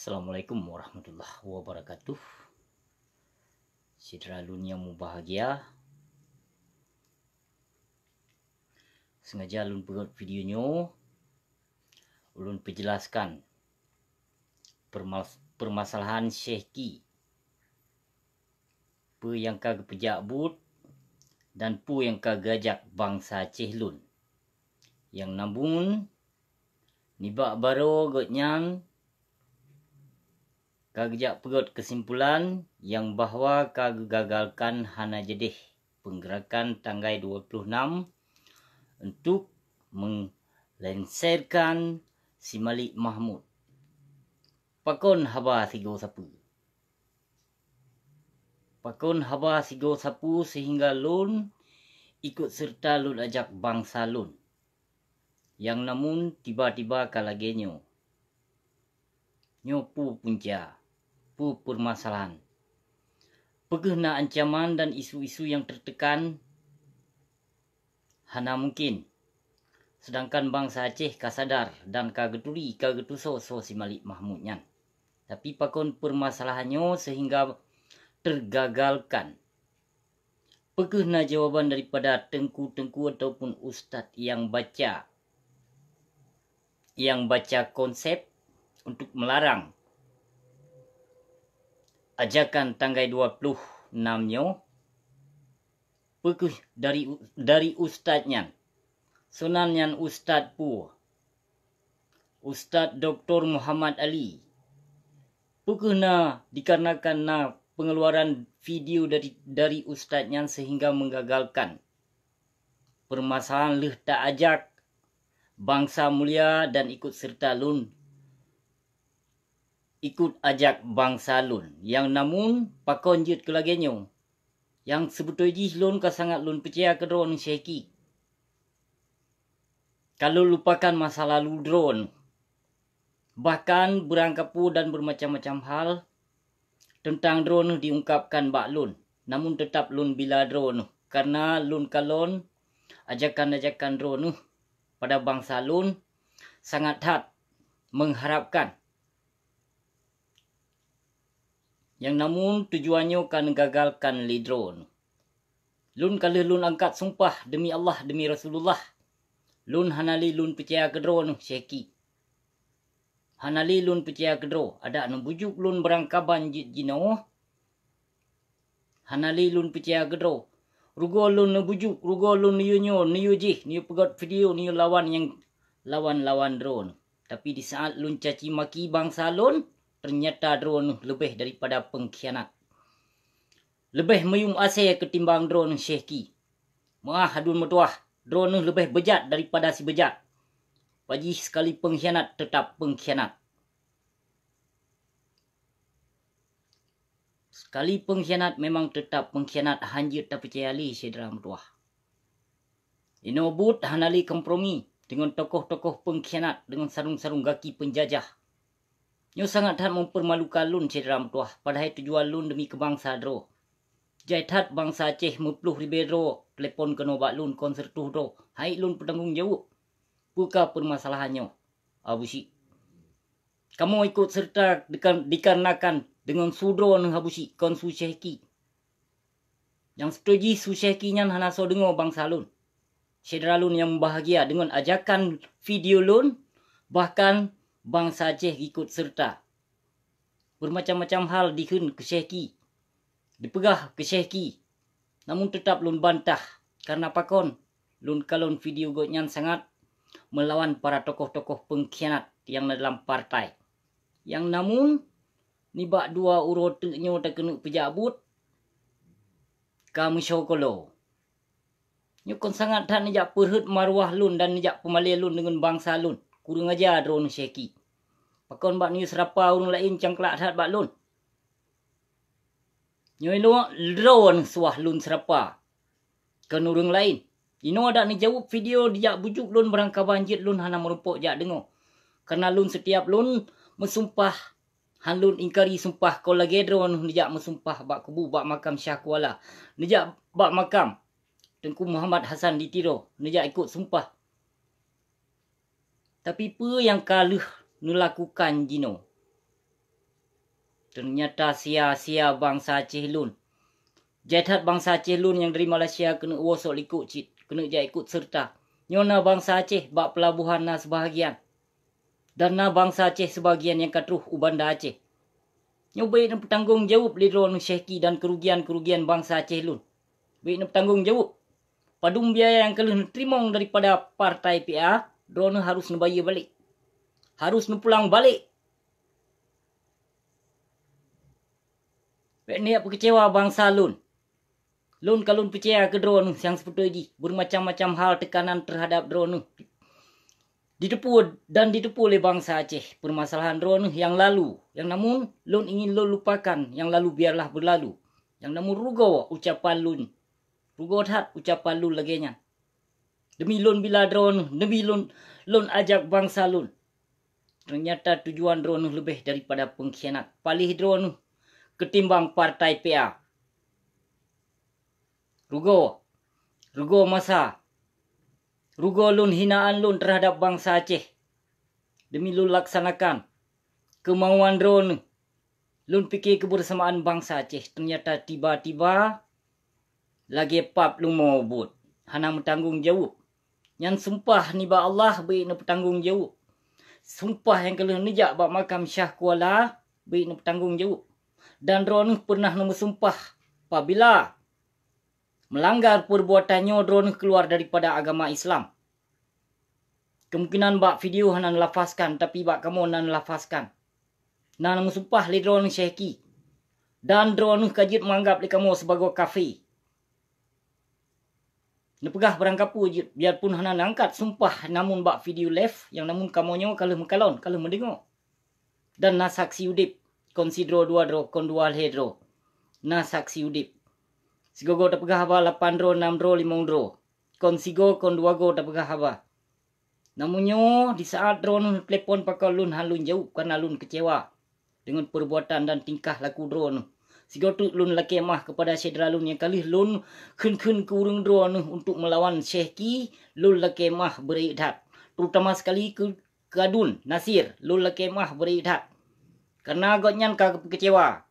Assalamualaikum warahmatullahi wabarakatuh. Saudara Lun yang bahagia, sengaja Lun buat videonya, Lun penjelaskan permasalahan Syekhi, apa yang kagak pejak but dan pu yang kagajak bangsa Aceh Lun, yang namun nibak baro gotnyan kagak pegot kesimpulan yang bahwa gagalkan hana jedih penggerakan tanggal 26 untuk menglenserkan si Malik Mahmud. Pakon haba sigo sapu. Pakon haba sigo sapu sehingga Lun ikut serta Lun ajak bangsa Lun. Yang namun tiba-tiba kalagenyo. Nyopu punca. Pu permasalahan. Pegena ancaman dan isu-isu yang tertekan hana mungkin. Sedangkan bangsa Aceh kasadar dan kageturi kagetuso so si Malik Mahmud nyan. Tapi pakon permasalahannya sehingga tergagalkan. Pegena jawaban daripada tengku-tengku ataupun ustaz yang baca konsep untuk melarang ajakan tanggal 26-nya pekeh dari ustaznya. Sunannya Ustaz pu. Ustaz Dr. Muhammad Ali. Pekehna dikarenakan pengeluaran video dari ustaznya sehingga menggagalkan permasalahan leh tak ajak bangsa mulia dan ikut serta Lun. Ikut ajak bangsa Lun. Yang namun pakon jut kelagenyo. Yang sebetulnya Lun sangat Lun percaya ke drone Syekhi. Kalau lupakan masa lalu drone. Bahkan berangkapu dan bermacam-macam hal tentang drone diungkapkan bak Lun. Namun tetap Lun bila drone. Karena Lun kalon ajakan-ajakan drone pada bangsa Lun sangat hat mengharapkan. Yang namun tujuannya kan gagalkan li drone. Lun kalau Lun angkat sumpah demi Allah demi Rasulullah. Lun hanali Lun percaya ke drone Syekhi. Hanali Lun percaya ke drone. Ada anu bujuk Lun berangkaban jino. Hanali Lun percaya ke drone. Rugo Lun bujuk, rugo Lun niu jih, niu pegot video, niu lawan drone. Tapi di saat Lun caci maki bangsa Lun, ternyata drone lebih daripada pengkhianat. Lebih mayum asih ketimbang drone Syekhi. Maah hadun metuah. Drone lebih bejat daripada si bejat. Paji sekali pengkhianat tetap pengkhianat. Sekali pengkhianat memang tetap pengkhianat. Hanjut tak percaya li saudara metuah. Inobut hanali kompromi dengan tokoh-tokoh pengkhianat dengan sarung-sarung gaki penjajah. Nyo sangat hat mempermalukan Lun saudara metuah. Padahal tujuan Lun demi kebangsa dro. Jaitat bangsa Aceh mepluh ribedro. Telepon kena bak Lun konser tuh dro. Hai Lun bertanggung jawab. Buka permasalahannya. Abusi. Kamu ikut serta dikarenakan dengan sudro ng habusi konsu Syekhi. Yang setuju su Syekhi nyan hana so dengar bangsa Lun. Saudara Lun yang bahagia dengan ajakan video Lun. Bahkan bangsa Aceh ikut serta. Bermacam-macam hal dihun ke Syekhi. Dipegah ke Syekhi. Namun tetap Lun bantah. Karena pakon. Lun kalon video gotnyan sangat melawan para tokoh-tokoh pengkhianat yang dalam partai. Yang namun nibak dua uroteknya tak kena pejabut. Kamu syokolo. Nyukon sangat tak nejak perhut maruah Lun dan nejak pemalih Lun dengan bangsa Lun. Kurang aja drone Syekhi. Pakon bak ni serapa orang lain cangklak hat bak Lun. Nyo drone suah Lun serapa. Kan orang lain. Ino ada ni jawab video dia bujuk Lun berangka banjir Lun hana merupuk jak dengar. Karena Lun setiap Lun mensumpah. Han Lun ingkari sumpah kau lagi drone nijak mensumpah bak kubu bak makam Syah Kuala. Nijak bak makam Tengku Muhammad Hasan di Tiro. Nijak ikut sumpah. Tapi apa yang kaluh melakukan jino? Ternyata sia-sia bangsa Aceh lun. Jaitat bangsa Aceh lun yang dari Malaysia kena wosok likut cit. Kena jai ikut serta. Nyona bangsa Aceh bak pelabuhan na sebahagian. Dan na bangsa Aceh sebahagian yang katruh ubanda Aceh. Nyobai na bertanggung jawab lidron syekhi dan kerugian-kerugian bangsa Aceh lun. Baik na bertanggung jawab. Padum biaya yang kelih terimong daripada partai PA, drone harus bayar balik. Harus pulang balik. Ni apa kecewa bangsa lun. Lun kalau percaya ke drone yang seperti ini. Bermacam-macam hal tekanan terhadap drone. Ditipu oleh bangsa Aceh. Permasalahan drone yang lalu. Yang namun lun ingin lun lupakan. Yang lalu biarlah berlalu. Yang namun rugo ucapan lun. Rugo hat ucapan lun laganya. Demi lun bila drone. Demi lun ajak bangsa lun. Ternyata tujuan drone lebih daripada pengkhianat. Palih drone ketimbang partai PA. Rugo masa. Rugo lun hinaan lun terhadap bangsa Aceh. Demi lun laksanakan kemauan drone. Lun fikir kebersamaan bangsa Aceh. Ternyata tiba-tiba lagi pap lun mau buat. Hana bertanggung jawab. Yang sumpah ni ba Allah baik nak bertanggung jawab. Sumpah yang kalau nejak bak makam Syah Kuala baik nak bertanggung jawab. Dan drone pernah nombor sumpah apabila melanggar perbuatannya drone keluar daripada agama Islam. Kemungkinan bak video nan lafazkan tapi bak kamu nan lafazkan. Nan nombor sumpah li drone syekhi. Dan drone kajit menganggap li kamu sebagai kafir. Nepegah berangkapu je biarpun hana angkat sumpah namun bak video live yang namun kamonyo kalau mekalon kalau mendengar. Dan na saksi udip konsidro 2 dro kon 2 hedro. Na saksi udip. Sigogo tapegah haba 8 dro 6 dro 5 dro. Kon sigo kon 2 go tapegah haba. Namunnya di saat drone telepon pakal lun halun jauh karena lun kecewa dengan perbuatan dan tingkah laku drone. Sigo tu lun lakemah kepada Syedra lun yang kali lun kun ke urung drone untuk melawan syekhi lun lakemah beridat. Terutama sekali ke Kadun Nasir lun lakemah beridat. Karena agaknya kecewa.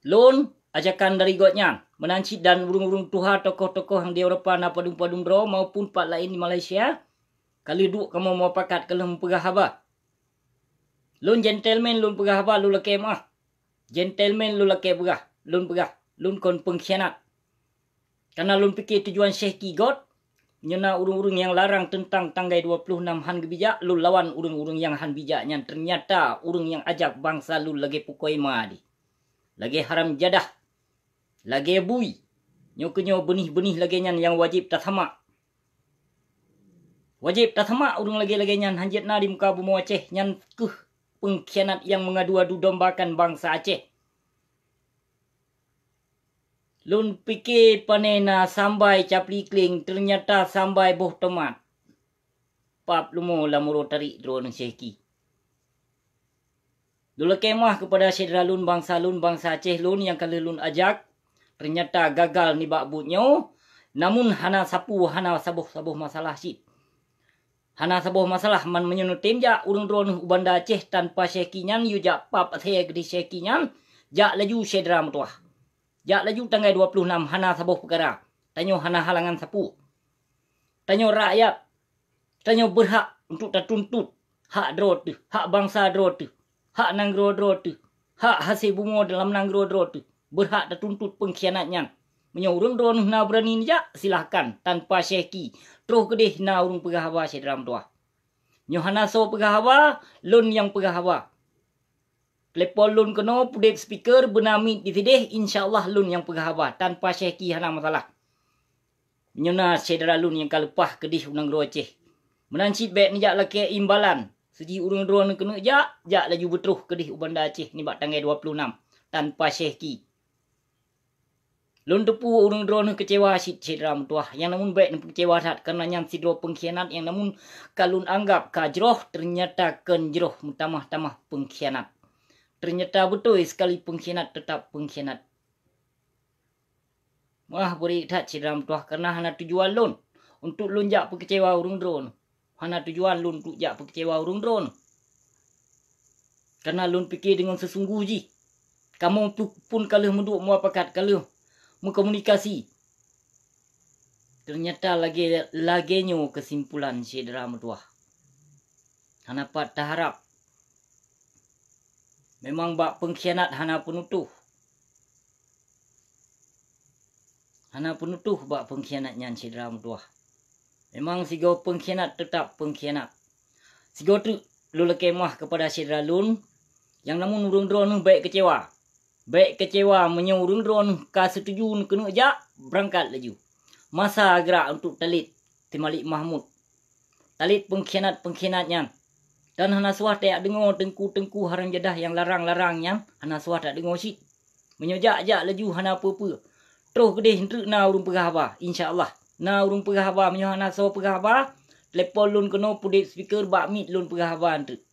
Lun ajakan dari agaknya menancit dan urung-urung tuha tokoh-tokoh yang di Eropah na padung-padung bro maupun part lain di Malaysia. Kali duk kamu mau pakat kalau mempegah haba. Lun gentleman lun pegah haba lun lakemah. Gentleman lun lakemah lun pegah. Lun kon pengkhianat. Karena lun fikir tujuan syekhi God. Nyena urung-urung yang larang tentang tanggai 26 han gebijak. Lun lawan urung-urung yang han bijaknya. Ternyata urung yang ajak bangsa lun lagi pukoi madi. Lagi haram jadah. Lagi bui. Nyo benih-benih lagi nyan yang wajib tathamak. Wajib tathamak urung lagi-lagi nyan. Hanjit na di muka bumi Aceh. Nyan pengkhianat yang mengadu-adu dombakan bangsa Aceh. Lun fikir panena sambai capli kling ternyata sambai boh tomat. Pap lumo lamuro tarik drone syekhi. Lula kemah kepada Syedra lun bangsa Aceh lun yang kali lun ajak. Ternyata gagal ni bak butnyo. Namun hana sapu hana sabuh masalah sip. Hana sabuh masalah man menyenutim ja urung drone ubanda Aceh tanpa syekhi nyan yu ja pap athe di syekhi nyan ja laju Syedra mutuah. Jak laju tanggal 26 hana sabuh perkara. Tanyo hana halangan sapu. Tanyo rakyat. Tanyo berhak untuk tertuntut. Hak dro tu. Hak bangsa dro tu. Hak nanggro dro tu. Hak hasil bungo dalam nanggro dro tu. Berhak tertuntut pengkhianatnya. Menyorong drone na berani ni jak silahkan. Tanpa syekhi. Terus kedih na urung pegah hawa Syedra Mtuah. Nyo hana so pegah hawa. Lun yang pegah hawa. Telepon lun kena pudek speaker benami di tidih insyaAllah lun yang pegah hawa tanpa syekhi hana masalah. Menyona Syedra lun yang kalepah kedih unang ro Aceh. Menancit baik ni jak laki imbalan. Seji urung drone kena jak laju betruh kedih ubanda Aceh ni bak tanggal 26 tanpa syekhi. Lun tepu urung drone kecewa Syedra Mtuah. Yang namun baik ni kecewa tak kerana yang sidro pengkhianat yang namun kalun anggap kajroh ternyata kenjroh tamah-tamah pengkhianat. Ternyata betul sekali pengkhianat tetap pengkhianat. Wah beri tak Syedra Mtuah karena hana tujuan lun. Untuk lun jak pekecewa urung drone. Hana tujuan lun untuk jak pekecewa urung drone. Karena lun fikir dengan sesungguh ji. Kamu pun kalau menduk muapakat, kalau mengkomunikasi. Ternyata lagi kesimpulan si dalam tuah. Hana pat harap. Memang bak pengkhianat hana penutuh. Hana penutuh bak pengkhianatnya si dalam tuah. Memang si go pengkhianat tetap pengkhianat. Si go tu lu lekemah kepada si lun. Yang namun urung drone baik kecewa. Baik kecewa menyurung drone ka setuju kena jak berangkat laju. Masa gerak untuk talit Timalik Mahmud. Talit pengkhianatnya. Dan hana suah tak dengar tengku haram jadah yang larang-larangnya. Hana suah tak dengar si. Menyojak-jak laju hana apa-apa. Terus kedih hentuk na urung pegah haba. InsyaAllah. Na urung pegah haba menyo hana suah pegah haba. Telepon lun kena pudek speaker bak mit lun pegah haba hentuk.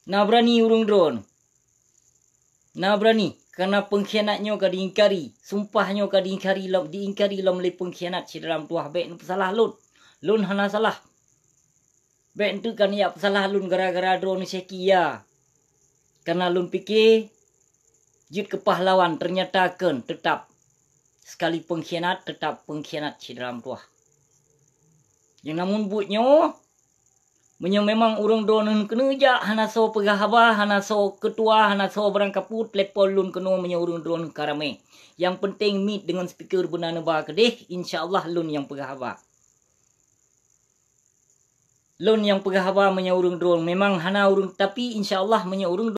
Na berani urung drone. Na berani karena pengkhianatnya ka diingkari, sumpahnya ka diingkari lam le pengkhianat si dalam tuah baik salah lun. Lun hana salah. Baik tu kan ya salah lun gara-gara drone sekia. Karena lun fikir jut kepahlawan ternyata kan tetap sekali pengkhianat tetap pengkhianat si dalam tuah. Yang namun buatnya memang urung drone kena jak hana so pegah haba, hana so ketua, hana so barang kaput telepon lun kena urung drone karame. Yang penting meet dengan speaker benar neba kedih, insyaallah lun yang pegah haba. Lun yang pegah haba urung drone memang hana urung tapi insyaallah urung